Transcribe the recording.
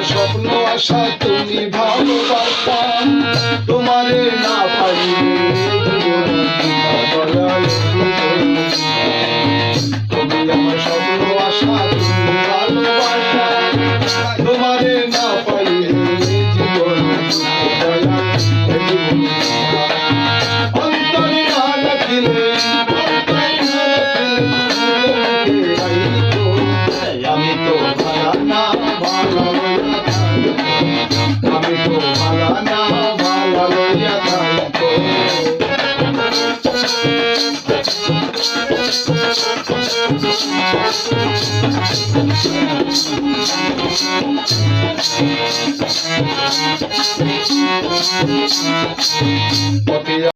স্বপ্ন আশা তুমি ভালোবাসা তোমারে না পাইলে তুমি আমার স্বপ্ন আশা তুমি ভালোবাসা তোমারে না পাইলে জীবন অন্তরে না রাখিলে আমি তো ভালা না ভালো আমি তো ভালা না ভালো লইয়া থাকবো